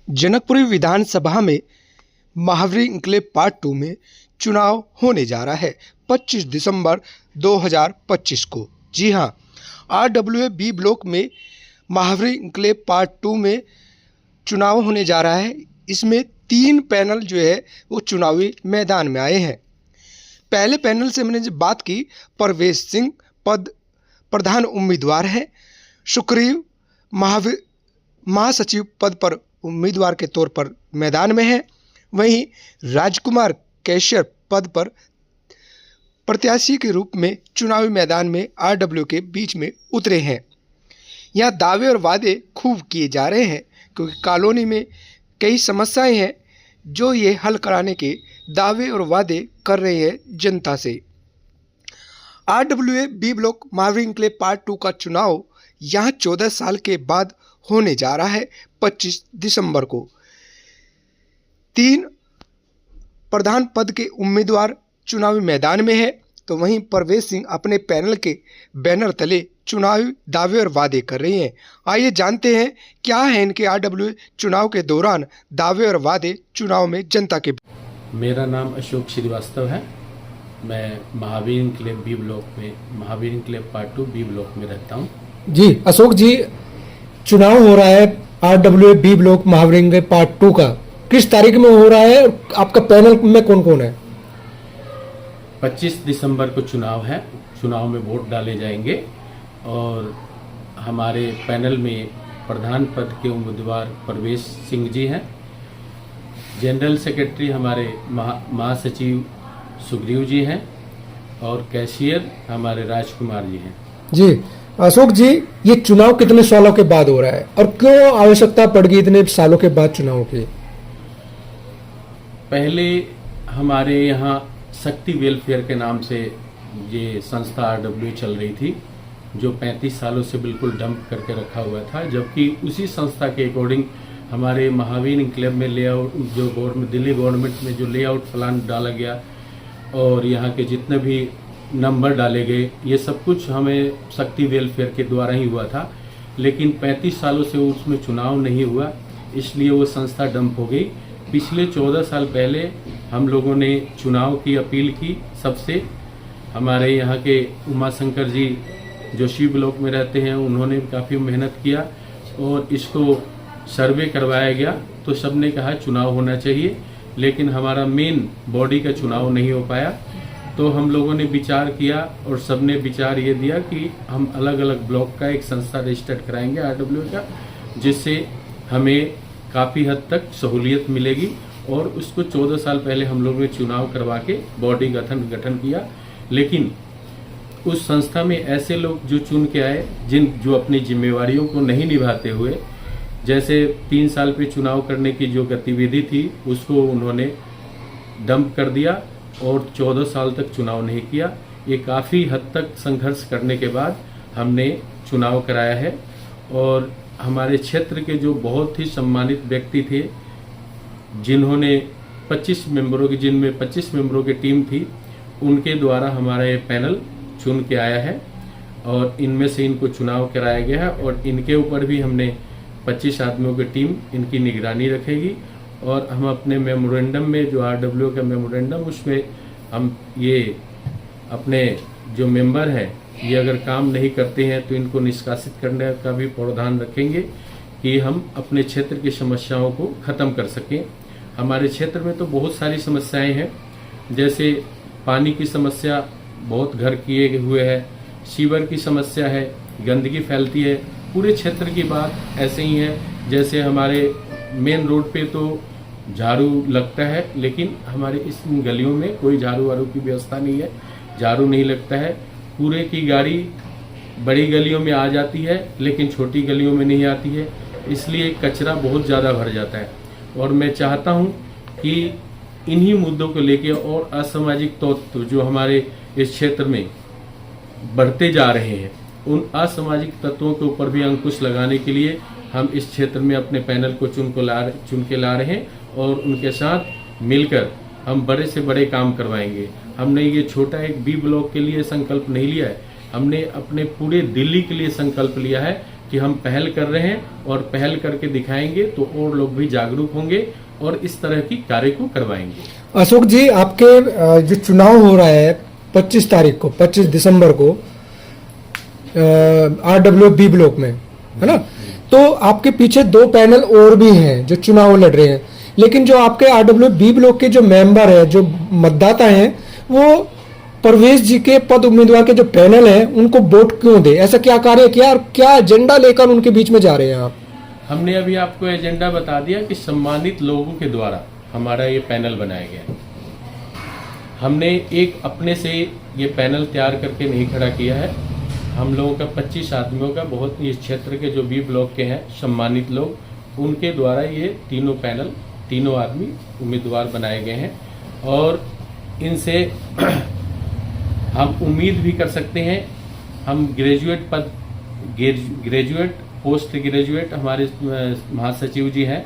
जनकपुरी विधानसभा में Mahavir enclave part 2 में चुनाव होने जा रहा है 25 दिसंबर 2025 को। जी हां, RWA बी ब्लॉक में महावीर इनक्लेव पार्ट 2 में चुनाव होने जा रहा है। इसमें 3 पैनल जो है वो चुनावी मैदान में आए हैं। पहले पैनल से मैंने जब बात की, परवेश सिंह पद प्रधान उम्मीदवार हैं। सुग्रीव महासचिव पद पर उम्मीदवार के तौर पर मैदान में है। वहीं राजकुमार कैशियर पद पर प्रत्याशी के रूप में चुनावी मैदान में RWA के बीच में उतरे हैं। यहाँ दावे और वादे खूब किए जा रहे हैं क्योंकि कॉलोनी में कई समस्याएं हैं जो ये हल कराने के दावे और वादे कर रहे हैं जनता से। RWA B block Mahavir enclave part 2 का चुनाव यहाँ 14 साल के बाद होने जा रहा है 25 दिसंबर को। 3 प्रधान पद के उम्मीदवार चुनावी मैदान में है, तो वहीं परवेश सिंह अपने पैनल के बैनर तले चुनावी दावे और वादे कर रही हैं। आइए जानते हैं क्या है इनके RWA चुनाव के दौरान दावे और वादे चुनाव में जनता के। मेरा नाम अशोक श्रीवास्तव है। मैं महावीर इनक्लेव बी ब्लॉक में Mahavir enclave part 2 B block में रहता हूँ। जी अशोक जी, चुनाव हो रहा है RWA B block Mahavir enclave part 2 का, किस तारीख में हो रहा है और आपका पैनल में कौन कौन है? 25 दिसंबर को चुनाव है। चुनाव में वोट डाले जाएंगे और हमारे पैनल में प्रधान पद के उम्मीदवार परवेश सिंह जी हैं। जनरल सेक्रेटरी हमारे महासचिव सुग्रीव जी हैं और कैशियर हमारे राजकुमार जी हैं। जी अशोक जी, ये चुनाव कितने सालों के बाद हो रहा है और क्यों आवश्यकता पड़ गई इतने सालों के बाद चुनाव की? पहले हमारे यहाँ शक्ति वेलफेयर के नाम से ये संस्था RWA चल रही थी, जो 35 सालों से बिल्कुल डंप करके रखा हुआ था। जबकि उसी संस्था के अकॉर्डिंग हमारे महावीर इनक्लेव में लेआउट, जो दिल्ली गवर्नमेंट में जो लेआउट प्लान डाला गया और यहाँ के जितने भी नंबर डाले गए, ये सब कुछ हमें शक्ति वेलफेयर के द्वारा ही हुआ था। लेकिन 35 सालों से उसमें चुनाव नहीं हुआ, इसलिए वो संस्था डंप हो गई। पिछले 14 साल पहले हम लोगों ने चुनाव की अपील की सबसे। हमारे यहाँ के उमाशंकर जी जो शिव ब्लॉक में रहते हैं, उन्होंने काफ़ी मेहनत किया और इसको सर्वे करवाया गया, तो सबने कहा चुनाव होना चाहिए। लेकिन हमारा मेन बॉडी का चुनाव नहीं हो पाया, तो हम लोगों ने विचार किया और सबने विचार ये दिया कि हम अलग अलग ब्लॉक का एक संस्था रजिस्टर्ड कराएंगे RWA का, जिससे हमें काफ़ी हद तक सहूलियत मिलेगी। और उसको 14 साल पहले हम लोगों ने चुनाव करवा के बॉडी गठन किया। लेकिन उस संस्था में ऐसे लोग जो चुन के आए, जो अपनी जिम्मेवारियों को नहीं निभाते हुए, जैसे 3 साल पे चुनाव करने की जो गतिविधि थी उसको उन्होंने डंप कर दिया और 14 साल तक चुनाव नहीं किया। ये काफ़ी हद तक संघर्ष करने के बाद हमने चुनाव कराया है। और हमारे क्षेत्र के जो बहुत ही सम्मानित व्यक्ति थे, जिन्होंने 25 मेंबरों की टीम थी, उनके द्वारा हमारा ये पैनल चुन के आया है और इनमें से इनको चुनाव कराया गया है। और इनके ऊपर भी हमने 25 आदमियों की टीम इनकी निगरानी रखेगी। और हम अपने मेमोरेंडम में, जो RWA का मेमोरेंडम, उसमें हम ये अपने जो मेंबर हैं, ये अगर काम नहीं करते हैं तो इनको निष्कासित करने का भी प्रावधान रखेंगे कि हम अपने क्षेत्र की समस्याओं को ख़त्म कर सकें। हमारे क्षेत्र में तो बहुत सारी समस्याएं हैं, जैसे पानी की समस्या बहुत घर किए हुए है, सीवर की समस्या है, गंदगी फैलती है। पूरे क्षेत्र की बात ऐसे ही है, जैसे हमारे मेन रोड पे तो झाड़ू लगता है, लेकिन हमारे इस गलियों में कोई झाड़ू वाड़ू की व्यवस्था नहीं है, झाड़ू नहीं लगता है। पूरे की गाड़ी बड़ी गलियों में आ जाती है लेकिन छोटी गलियों में नहीं आती है, इसलिए कचरा बहुत ज़्यादा भर जाता है। और मैं चाहता हूं कि इन्हीं मुद्दों को लेकर और असामाजिक तत्व जो हमारे इस क्षेत्र में बढ़ते जा रहे हैं, उन असामाजिक तत्वों के ऊपर भी अंकुश लगाने के लिए हम इस क्षेत्र में अपने पैनल को चुन के ला रहे हैं और उनके साथ मिलकर हम बड़े से बड़े काम करवाएंगे। हमने ये छोटा एक बी ब्लॉक के लिए संकल्प नहीं लिया है, हमने अपने पूरे दिल्ली के लिए संकल्प लिया है कि हम पहल कर रहे हैं और पहल करके दिखाएंगे तो और लोग भी जागरूक होंगे और इस तरह की कार्य को करवाएंगे। अशोक जी, आपके जो चुनाव हो रहा है 25 तारीख को, 25 दिसंबर को RWB ब्लॉक में, है ना? तो आपके पीछे 2 पैनल और भी हैं जो चुनाव लड़ रहे हैं, लेकिन जो आपके RWB ब्लॉक के जो मेंबर है, जो मतदाता हैं, वो परवेश जी के पद उम्मीदवार के जो पैनल है उनको वोट क्यों दे? ऐसा क्या कार्य किया और क्या एजेंडा लेकर उनके बीच में जा रहे हैं आप? हमने अभी आपको एजेंडा बता दिया कि सम्मानित लोगों के द्वारा हमारा ये पैनल बनाया गया है। हमने एक अपने से ये पैनल तैयार करके नहीं खड़ा किया है। हम लोगों का 25 आदमियों का, बहुत इस क्षेत्र के जो बी ब्लॉक के हैं सम्मानित लोग, उनके द्वारा ये तीनों पैनल, तीनों आदमी उम्मीदवार बनाए गए हैं और इनसे हम उम्मीद भी कर सकते हैं। हम ग्रेजुएट पद, ग्रेजुएट, पोस्ट ग्रेजुएट हमारे महासचिव जी हैं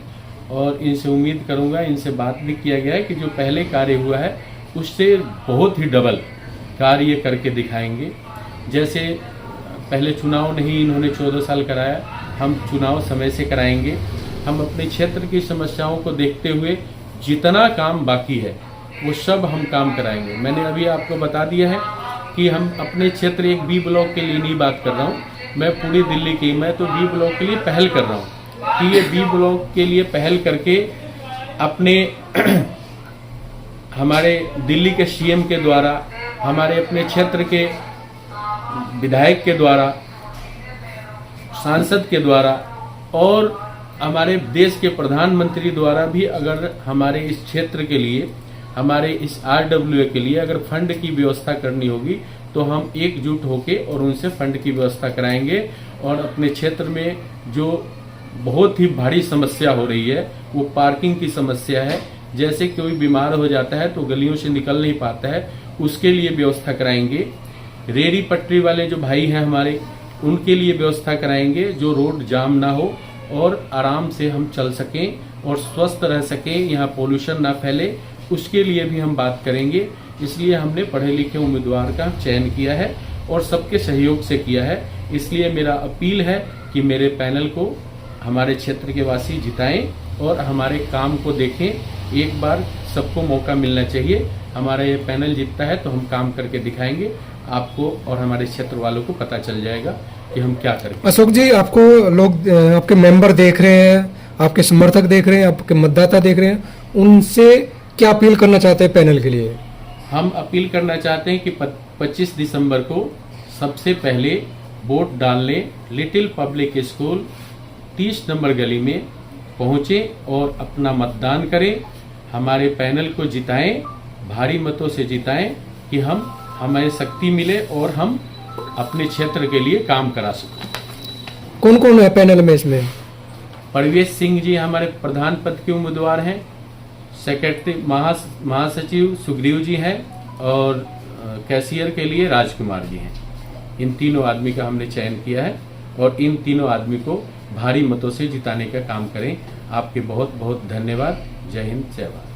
और इनसे उम्मीद करूंगा, इनसे बात भी किया गया है कि जो पहले कार्य हुआ है उससे बहुत ही डबल कार्य करके दिखाएंगे। जैसे पहले चुनाव नहीं इन्होंने 14 साल कराया, हम चुनाव समय से कराएंगे। हम अपने क्षेत्र की समस्याओं को देखते हुए जितना काम बाकी है वो सब हम काम कराएंगे। मैंने अभी आपको बता दिया है कि हम अपने क्षेत्र एक बी ब्लॉक के लिए नहीं बात कर रहा हूँ, मैं पूरी दिल्ली की, मैं तो बी ब्लॉक के लिए पहल कर रहा हूँ कि ये बी ब्लॉक के लिए पहल करके अपने हमारे दिल्ली के सीएम के द्वारा, हमारे अपने क्षेत्र के विधायक के द्वारा, सांसद के द्वारा और हमारे देश के प्रधानमंत्री द्वारा भी अगर हमारे इस क्षेत्र के लिए, हमारे इस RWA के लिए अगर फंड की व्यवस्था करनी होगी तो हम एकजुट होके और उनसे फंड की व्यवस्था कराएंगे। और अपने क्षेत्र में जो बहुत ही भारी समस्या हो रही है वो पार्किंग की समस्या है। जैसे कोई बीमार हो जाता है तो गलियों से निकल नहीं पाता है, उसके लिए व्यवस्था कराएंगे। रेहड़ी पटरी वाले जो भाई हैं हमारे, उनके लिए व्यवस्था कराएंगे जो रोड जाम ना हो और आराम से हम चल सकें और स्वस्थ रह सकें, यहाँ पोल्यूशन ना फैले, उसके लिए भी हम बात करेंगे। इसलिए हमने पढ़े लिखे उम्मीदवार का चयन किया है और सबके सहयोग से किया है। इसलिए मेरा अपील है कि मेरे पैनल को हमारे क्षेत्र के वासी जिताएं और हमारे काम को देखें। एक बार सबको मौका मिलना चाहिए। हमारा ये पैनल जीतता है तो हम काम करके दिखाएंगे, आपको और हमारे क्षेत्र वालों को पता चल जाएगा कि हम क्या करें। अशोक जी, आपको लोग, आपके मेंबर देख रहे हैं, आपके समर्थक देख रहे हैं, आपके मतदाता देख रहे हैं, उनसे क्या अपील करना चाहते हैं पैनल के लिए? हम अपील करना चाहते हैं कि 25 दिसंबर को सबसे पहले वोट डालने लिटिल पब्लिक स्कूल 30 नंबर गली में पहुँचें और अपना मतदान करें। हमारे पैनल को जिताएं, भारी मतों से जिताएं कि हमें शक्ति मिले और हम अपने क्षेत्र के लिए काम करा सकें। कौन कौन है पैनल में इसमें? परवेश सिंह जी हमारे प्रधान पद के उम्मीदवार हैं, सेक्रेटरी महासचिव सुग्रीव जी हैं और कैशियर के लिए राजकुमार जी हैं। इन तीनों आदमी का हमने चयन किया है और इन तीनों आदमी को भारी मतों से जिताने का काम करें। आपके बहुत बहुत धन्यवाद। जय हिंद, जय भारत।